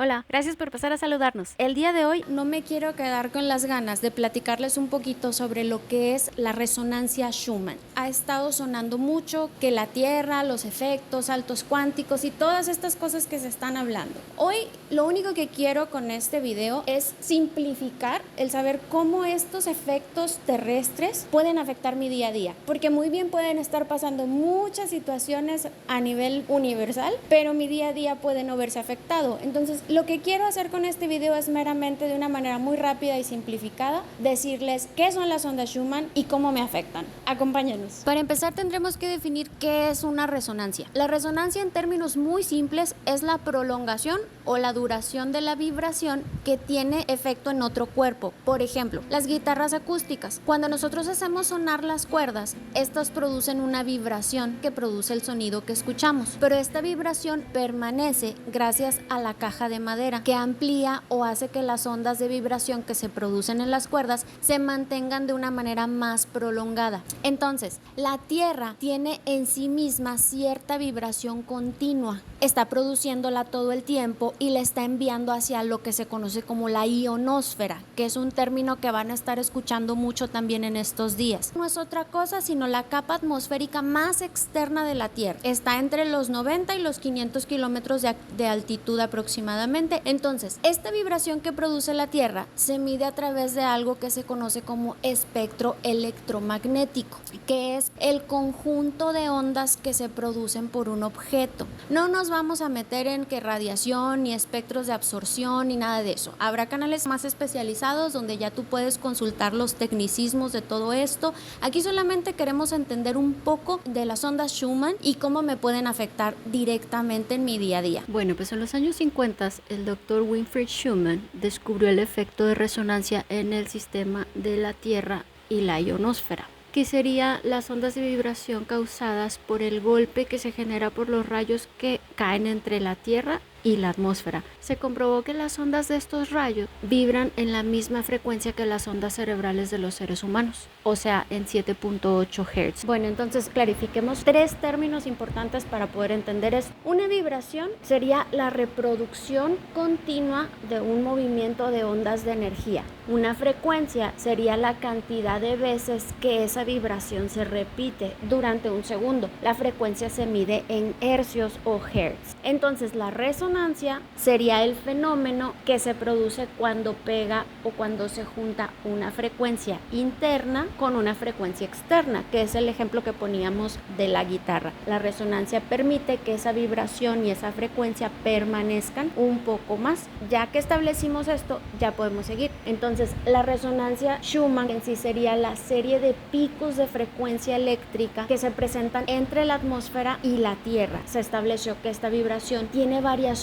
Hola, gracias por pasar a saludarnos. El día de hoy No me quiero quedar con las ganas de platicarles un poquito sobre lo que es la resonancia Schumann. Ha estado sonando mucho que la Tierra, los efectos, saltos cuánticos y todas estas cosas que se están hablando. Hoy lo único que quiero con este video es simplificar el saber cómo estos efectos terrestres pueden afectar mi día a día, porque muy bien pueden estar pasando muchas situaciones a nivel universal, pero mi día a día puede no verse afectado. Entonces, lo que quiero hacer con este video es meramente de una manera muy rápida y simplificada decirles qué son las ondas Schumann y cómo me afectan. Acompáñenos. Para empezar, tendremos que definir qué es una resonancia. La resonancia, en términos muy simples, es la prolongación o la duración de la vibración que tiene efecto en otro cuerpo. Por ejemplo, las guitarras acústicas. Cuando nosotros hacemos sonar las cuerdas, estas producen una vibración que produce el sonido que escuchamos, pero esta vibración permanece gracias a la caja de madera, que amplía o hace que las ondas de vibración que se producen en las cuerdas se mantengan de una manera más prolongada. Entonces, la Tierra tiene en sí misma cierta vibración continua, está produciéndola todo el tiempo y la está enviando hacia lo que se conoce como la ionosfera, que es un término que van a estar escuchando mucho también en estos días. No es otra cosa sino la atmosférica más externa de la Tierra. Está entre los 90 y los 500 kilómetros de altitud aproximadamente. Entonces, esta vibración que produce la Tierra se mide a través de algo que se conoce como espectro electromagnético, que es el conjunto de ondas que se producen por un objeto. No nos vamos a meter en que radiación, ni espectros de absorción, ni nada de eso. Habrá canales más especializados donde ya tú puedes consultar los tecnicismos de todo esto. Aquí solamente queremos entender un poco de las ondas Schumann y cómo me pueden afectar directamente en mi día a día. Bueno, pues en los años 50 el doctor Winfried Schumann descubrió el efecto de resonancia en el sistema de la Tierra y la ionosfera, que serían las ondas de vibración causadas por el golpe que se genera por los rayos que caen entre la Tierra y la atmósfera. Se comprobó que las ondas de estos rayos vibran en la misma frecuencia que las ondas cerebrales de los seres humanos, o sea, en 7.8 Hz. Bueno, entonces clarifiquemos tres términos importantes para poder entender esto. Una vibración sería la reproducción continua de un movimiento de ondas de energía. Una frecuencia sería la cantidad de veces que esa vibración se repite durante un segundo. La frecuencia se mide en hercios o hertz. Entonces, la resonancia sería el fenómeno que se produce cuando pega o cuando se junta una frecuencia interna con una frecuencia externa, que es el ejemplo que poníamos de la guitarra. La resonancia permite que esa vibración y esa frecuencia permanezcan un poco más. Ya que establecimos esto, ya podemos seguir. Entonces, la resonancia Schumann en sí sería la serie de picos de frecuencia eléctrica que se presentan entre la atmósfera y la Tierra. Se estableció que esta vibración tiene variaciones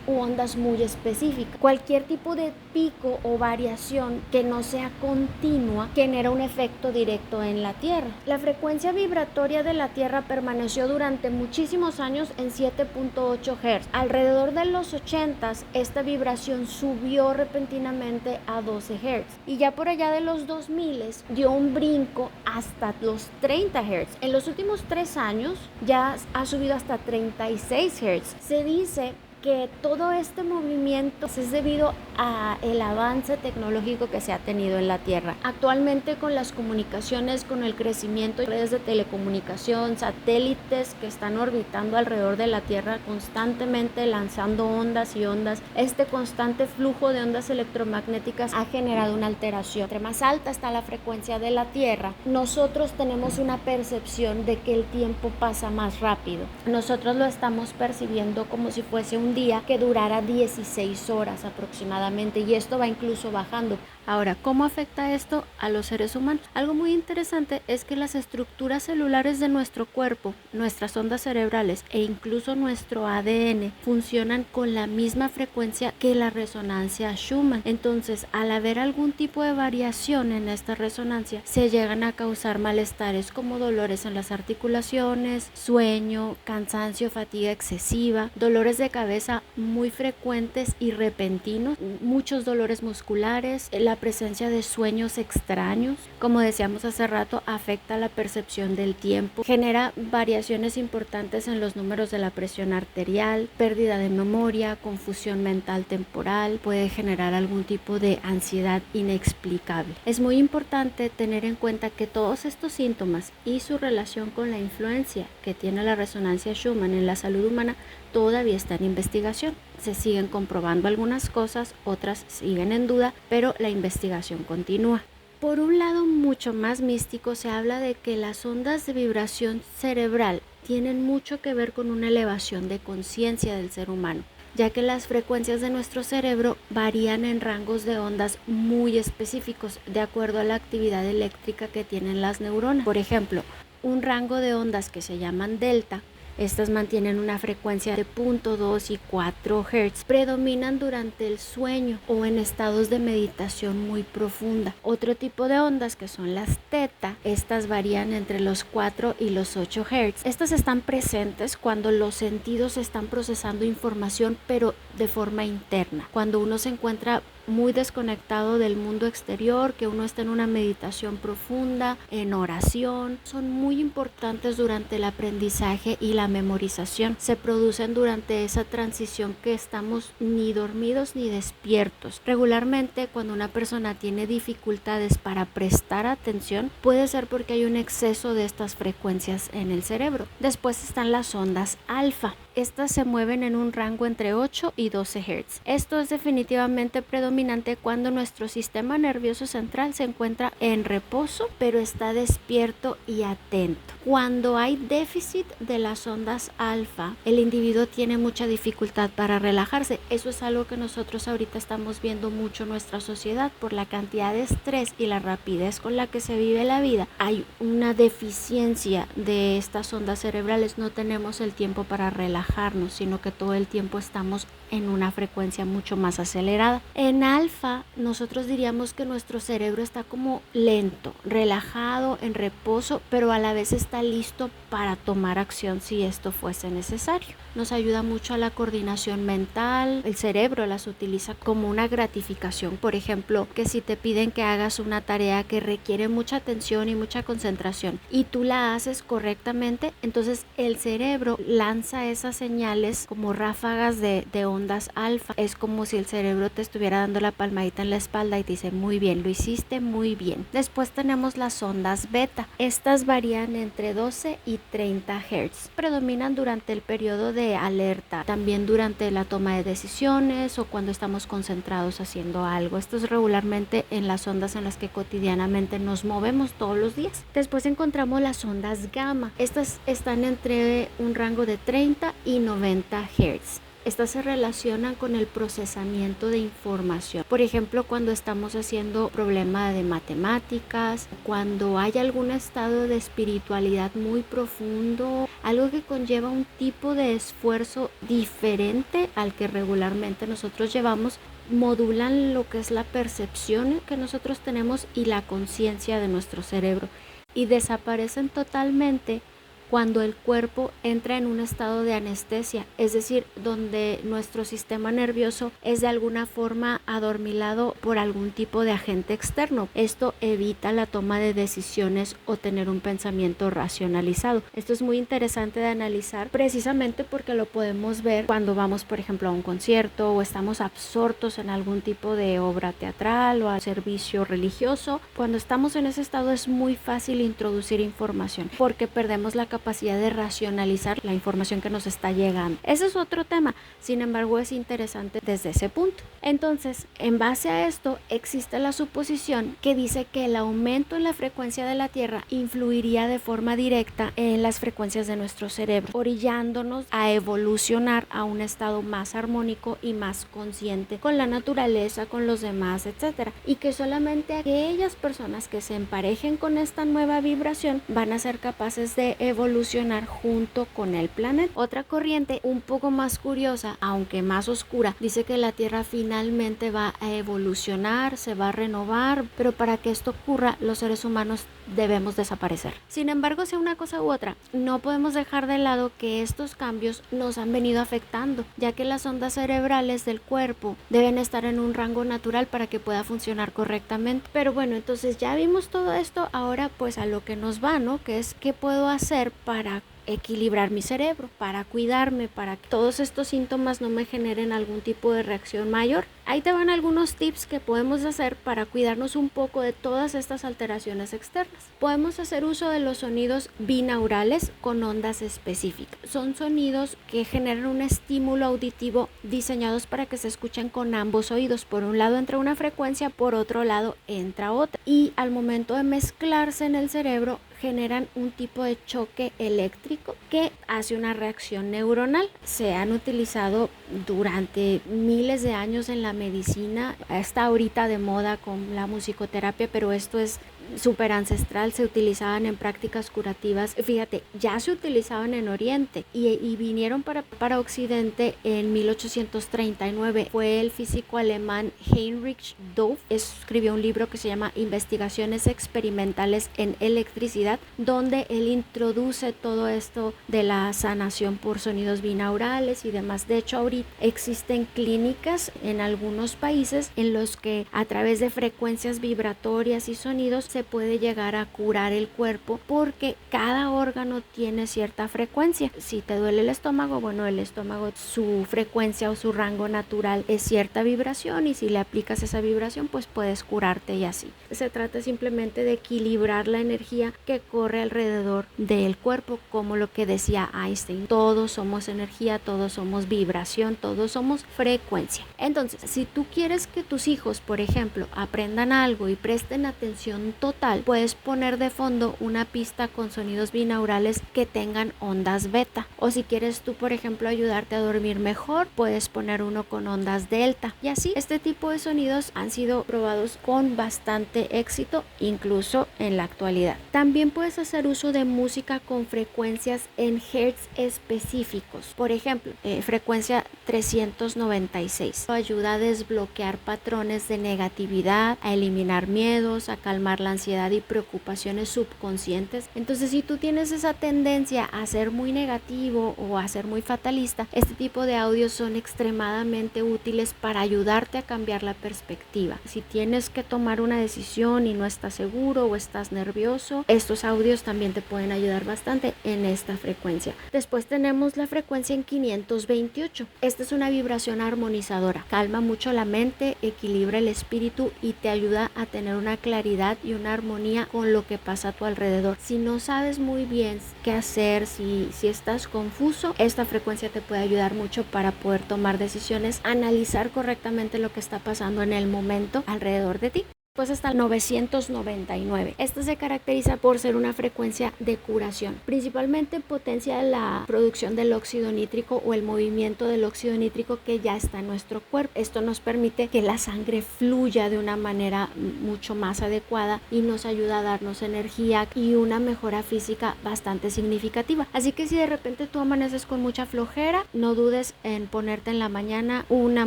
u ondas muy específicas. Cualquier tipo de pico o variación que no sea continua genera un efecto directo en la Tierra. La frecuencia vibratoria de la Tierra permaneció durante muchísimos años en 7.8 Hz. Alrededor de los 80s, esta vibración subió repentinamente a 12 Hz y ya por allá de los 2000s dio un brinco hasta los 30 Hz. En los últimos 3 años ya ha subido hasta 36 Hz. Se dice que todo este movimiento es debido a el avance tecnológico que se ha tenido en la Tierra. Actualmente, con las comunicaciones, con el crecimiento de redes de telecomunicación, satélites que están orbitando alrededor de la Tierra constantemente lanzando ondas y ondas, este constante flujo de ondas electromagnéticas ha generado una alteración. Entre más alta está la frecuencia de la Tierra, nosotros tenemos una percepción de que el tiempo pasa más rápido. Nosotros lo estamos percibiendo como si fuese un día que durara 16 horas aproximadamente, y esto va incluso bajando. Ahora, ¿cómo afecta esto a los seres humanos? Algo muy interesante es que las estructuras celulares de nuestro cuerpo, nuestras ondas cerebrales e incluso nuestro ADN funcionan con la misma frecuencia que la resonancia Schumann. Entonces, al haber algún tipo de variación en esta resonancia, se llegan a causar malestares como dolores en las articulaciones, sueño, cansancio, fatiga excesiva, dolores de cabeza cabeza muy frecuentes y repentinos, muchos dolores musculares, la presencia de sueños extraños, como decíamos hace rato, afecta la percepción del tiempo, genera variaciones importantes en los números de la presión arterial, pérdida de memoria, confusión mental temporal, puede generar algún tipo de ansiedad inexplicable. Es muy importante tener en cuenta que todos estos síntomas y su relación con la influencia que tiene la resonancia Schumann en la salud humana todavía está en investigación. Se siguen comprobando algunas cosas, otras siguen en duda, pero la investigación continúa. Por un lado mucho más místico, se habla de que las ondas de vibración cerebral tienen mucho que ver con una elevación de conciencia del ser humano, ya que las frecuencias de nuestro cerebro varían en rangos de ondas muy específicos de acuerdo a la actividad eléctrica que tienen las neuronas. Por ejemplo, un rango de ondas que se llaman delta, estas mantienen una frecuencia de 0.2 y 4 Hz. Predominan durante el sueño o en estados de meditación muy profunda. Otro tipo de ondas que son las teta, estas varían entre los 4 y los 8 Hz. Estas están presentes cuando los sentidos están procesando información, pero de forma interna. Cuando uno se encuentra muy desconectado del mundo exterior, que uno está en una meditación profunda, en oración, son muy importantes durante el aprendizaje y la memorización. Se producen durante esa transición que estamos ni dormidos ni despiertos. Regularmente, cuando una persona tiene dificultades para prestar atención, puede ser porque hay un exceso de estas frecuencias en el cerebro. Después están las ondas alfa. Estas se mueven en un rango entre 8 y 12 Hz. Esto es definitivamente predominante cuando nuestro sistema nervioso central se encuentra en reposo, pero está despierto y atento. Cuando hay déficit de las ondas alfa, el individuo tiene mucha dificultad para relajarse. Eso es algo que nosotros ahorita estamos viendo mucho en nuestra sociedad por la cantidad de estrés y la rapidez con la que se vive la vida. Hay una deficiencia de estas ondas cerebrales, no tenemos el tiempo para relajarnos, sino que todo el tiempo estamos en una frecuencia mucho más acelerada. En alfa, nosotros diríamos que nuestro cerebro está como lento, relajado, en reposo, pero a la vez está listo para tomar acción si esto fuese necesario. Nos ayuda mucho a la coordinación mental. El cerebro las utiliza como una gratificación. Por ejemplo, que si te piden que hagas una tarea que requiere mucha atención y mucha concentración y tú la haces correctamente, entonces el cerebro lanza esas señales como ráfagas de ondas alfa. Es como si el cerebro te estuviera dando la palmadita en la espalda y te dice: muy bien, lo hiciste muy bien. Después tenemos las ondas beta. Estas varían entre 12 y 30 Hz. Predominan durante el periodo de alerta, también durante la toma de decisiones o cuando estamos concentrados haciendo algo. Esto es regularmente en las ondas en las que cotidianamente nos movemos todos los días. Después encontramos las ondas gamma. Estas están entre un rango de 30 y 90 Hz. Estas se relacionan con el procesamiento de información. Por ejemplo, cuando estamos haciendo problema de matemáticas, cuando hay algún estado de espiritualidad muy profundo, algo que conlleva un tipo de esfuerzo diferente al que regularmente nosotros llevamos, modulan lo que es la percepción que nosotros tenemos y la conciencia de nuestro cerebro, y desaparecen totalmente cuando el cuerpo entra en un estado de anestesia, es decir, donde nuestro sistema nervioso es de alguna forma adormilado por algún tipo de agente externo. Esto evita la toma de decisiones o tener un pensamiento racionalizado. Esto es muy interesante de analizar precisamente porque lo podemos ver cuando vamos, por ejemplo, a un concierto o estamos absortos en algún tipo de obra teatral o a servicio religioso. Cuando estamos en ese estado es muy fácil introducir información porque perdemos la capacidad de racionalizar la información que nos está llegando. Ese es otro tema, sin embargo es interesante desde ese punto. Entonces, en base a esto, existe la suposición que dice que el aumento en la frecuencia de la Tierra influiría de forma directa en las frecuencias de nuestro cerebro, orillándonos a evolucionar a un estado más armónico y más consciente con la naturaleza, con los demás, etcétera, y que solamente aquellas personas que se emparejen con esta nueva vibración van a ser capaces de evolucionar evolucionar junto con el planeta. Otra corriente un poco más curiosa, aunque más oscura, dice que la Tierra finalmente va a evolucionar, se va a renovar, pero para que esto ocurra, los seres humanos debemos desaparecer. Sin embargo, sea una cosa u otra, no podemos dejar de lado que estos cambios nos han venido afectando, ya que las ondas cerebrales del cuerpo deben estar en un rango natural para que pueda funcionar correctamente. Pero bueno, entonces ya vimos todo esto, ahora pues a lo que nos va, ¿no? Que es qué puedo hacer para equilibrar mi cerebro, para cuidarme, para que todos estos síntomas no me generen algún tipo de reacción mayor. Ahí te van algunos tips que podemos hacer para cuidarnos un poco de todas estas alteraciones externas. Podemos hacer uso de los sonidos binaurales con ondas específicas. Son sonidos que generan un estímulo auditivo diseñados para que se escuchen con ambos oídos. Por un lado entra una frecuencia, por otro lado entra otra. Y al momento de mezclarse en el cerebro, generan un tipo de choque eléctrico que hace una reacción neuronal. Se han utilizado durante miles de años en la medicina, está ahorita de moda con la musicoterapia, pero esto es súper ancestral, se utilizaban en prácticas curativas. Fíjate, ya se utilizaban en Oriente y vinieron para Occidente en 1839. Fue el físico alemán Heinrich Doof, escribió un libro que se llama Investigaciones experimentales en electricidad, donde él introduce todo esto de la sanación por sonidos binaurales y demás. De hecho, ahorita existen clínicas en algunos países en los que a través de frecuencias vibratorias y sonidos se puede llegar a curar el cuerpo, porque cada órgano tiene cierta frecuencia. Si te duele el estómago, bueno, el estómago, su frecuencia o su rango natural es cierta vibración, y si le aplicas esa vibración, pues puedes curarte y así. Se trata simplemente de equilibrar la energía que corre alrededor del cuerpo, como lo que decía Einstein: todos somos energía, todos somos vibración, todos somos frecuencia. Entonces, si tú quieres que tus hijos, por ejemplo, aprendan algo y presten atención total, puedes poner de fondo una pista con sonidos binaurales que tengan ondas beta, o si quieres tú, por ejemplo, ayudarte a dormir mejor, puedes poner uno con ondas delta, y así. Este tipo de sonidos han sido probados con bastante éxito, incluso en la actualidad. También puedes hacer uso de música con frecuencias en hertz específicos, por ejemplo, frecuencia 396. Ayuda a desbloquear patrones de negatividad, a eliminar miedos, a calmar la ansiedad y preocupaciones subconscientes. Entonces, si tú tienes esa tendencia a ser muy negativo o a ser muy fatalista, este tipo de audios son extremadamente útiles para ayudarte a cambiar la perspectiva. Si tienes que tomar una decisión y no estás seguro o estás nervioso, estos audios también te pueden ayudar bastante en esta frecuencia. Después tenemos la frecuencia en 528. Esta es una vibración armonizadora. Calma mucho la mente, equilibra el espíritu y te ayuda a tener una claridad y una armonía con lo que pasa a tu alrededor. Si no sabes muy bien qué hacer, si estás confuso, esta frecuencia te puede ayudar mucho para poder tomar decisiones, analizar correctamente lo que está pasando en el momento alrededor de ti. Pues hasta el 999. Esta se caracteriza por ser una frecuencia de curación. Principalmente potencia la producción del óxido nítrico o el movimiento del óxido nítrico que ya está en nuestro cuerpo. Esto nos permite que la sangre fluya de una manera mucho más adecuada y nos ayuda a darnos energía y una mejora física bastante significativa. Así que si de repente tú amaneces con mucha flojera, no dudes en ponerte en la mañana una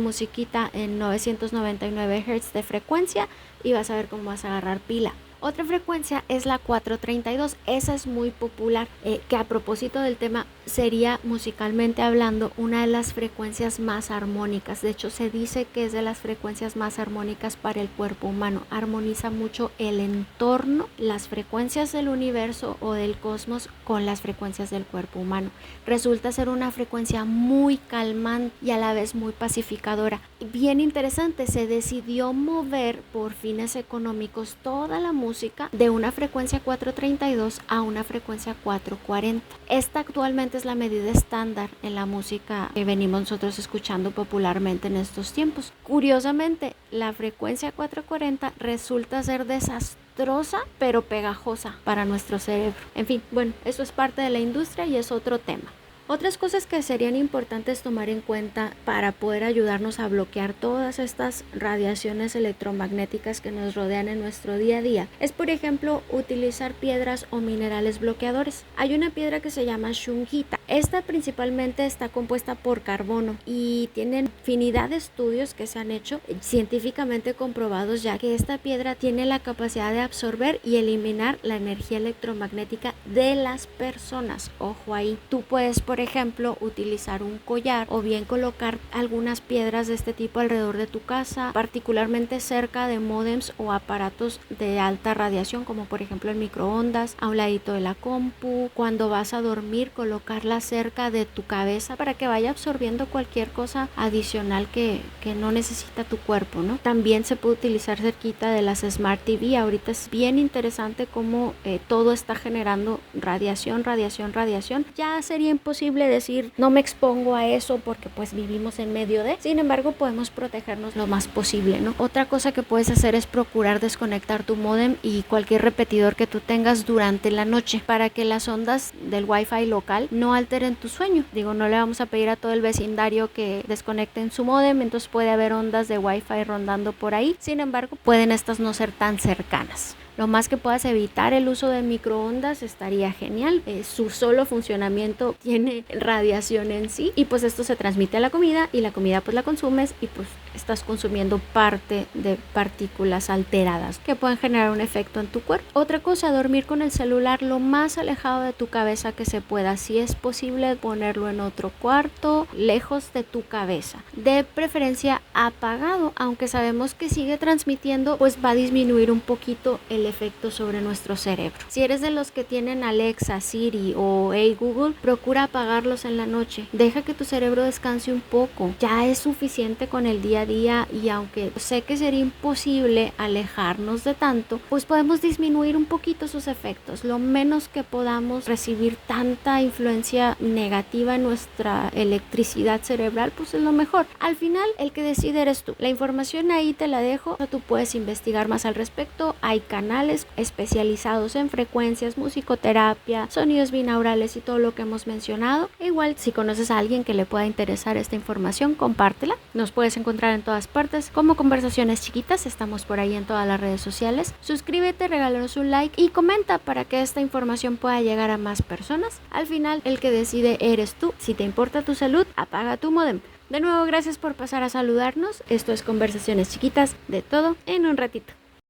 musiquita en 999 Hz de frecuencia y vas a ver cómo vas a agarrar pila. Otra frecuencia es la 432, esa es muy popular, que a propósito del tema sería, musicalmente hablando, una de las frecuencias más armónicas. De hecho, se dice que es de las frecuencias más armónicas para el cuerpo humano. Armoniza mucho el entorno, las frecuencias del universo o del cosmos con las frecuencias del cuerpo humano. Resulta ser una frecuencia muy calmante y a la vez muy pacificadora. Bien interesante, se decidió mover por fines económicos toda la música de una frecuencia 432 a una frecuencia 440. Esta actualmente es la medida estándar en la música que venimos nosotros escuchando popularmente en estos tiempos. Curiosamente, la frecuencia 440 resulta ser desastrosa pero pegajosa para nuestro cerebro. En fin, bueno, eso es parte de la industria y es otro tema. Otras cosas que serían importantes tomar en cuenta para poder ayudarnos a bloquear todas estas radiaciones electromagnéticas que nos rodean en nuestro día a día es, por ejemplo, utilizar piedras o minerales bloqueadores. Hay una piedra que se llama shungita. Esta principalmente está compuesta por carbono y tienen infinidad de estudios que se han hecho científicamente comprobados, ya que esta piedra tiene la capacidad de absorber y eliminar la energía electromagnética de las personas. Ojo ahí, tú puedes, por ejemplo, utilizar un collar o bien colocar algunas piedras de este tipo alrededor de tu casa, particularmente cerca de módems o aparatos de alta radiación, como por ejemplo el microondas, a un ladito de la compu. Cuando vas a dormir, colocarla cerca de tu cabeza para que vaya absorbiendo cualquier cosa adicional que no necesita tu cuerpo, ¿no? También se puede utilizar cerquita de las Smart TV. Ahorita es bien interesante cómo todo está generando radiación. Ya sería imposible decir no me expongo a eso porque pues vivimos en medio de. Sin embargo, podemos protegernos lo más posible, ¿no? Otra cosa que puedes hacer es procurar desconectar tu módem y cualquier repetidor que tú tengas durante la noche para que las ondas del Wi-Fi local no alteren tu sueño. Digo, no le vamos a pedir a todo el vecindario que desconecten su módem, entonces puede haber ondas de Wi-Fi rondando por ahí. Sin embargo, pueden estas no ser tan cercanas. Lo más que puedas evitar el uso de microondas estaría genial. Su solo funcionamiento tiene radiación en sí y pues esto se transmite a la comida y la comida pues la consumes y pues estás consumiendo parte de partículas alteradas que pueden generar un efecto en tu cuerpo. Otra cosa, dormir con el celular lo más alejado de tu cabeza que se pueda. Si es posible, ponerlo en otro cuarto, lejos de tu cabeza. De preferencia apagado, aunque sabemos que sigue transmitiendo, pues va a disminuir un poquito el efecto sobre nuestro cerebro. Si eres de los que tienen Alexa, Siri o Hey Google, procura apagarlos en la noche. Deja que tu cerebro descanse un poco. Ya es suficiente con el día a día y aunque sé que sería imposible alejarnos de tanto, pues podemos disminuir un poquito sus efectos. Lo menos que podamos recibir tanta influencia negativa en nuestra electricidad cerebral, pues es lo mejor. Al final, el que decide eres tú. La información ahí te la dejo. Tú puedes investigar más al respecto. Hay canales especializados en frecuencias, musicoterapia, sonidos binaurales y todo lo que hemos mencionado. Igual, si conoces a alguien que le pueda interesar esta información, compártela. Nos puedes encontrar en todas partes como Conversaciones Chiquitas. Estamos por ahí en todas las redes sociales. Suscríbete, regálanos un like y comenta para que esta información pueda llegar a más personas. Al final, el que decide eres tú. Si te importa tu salud, apaga tu módem. De nuevo, gracias por pasar a saludarnos. Esto es Conversaciones Chiquitas, de todo en un ratito.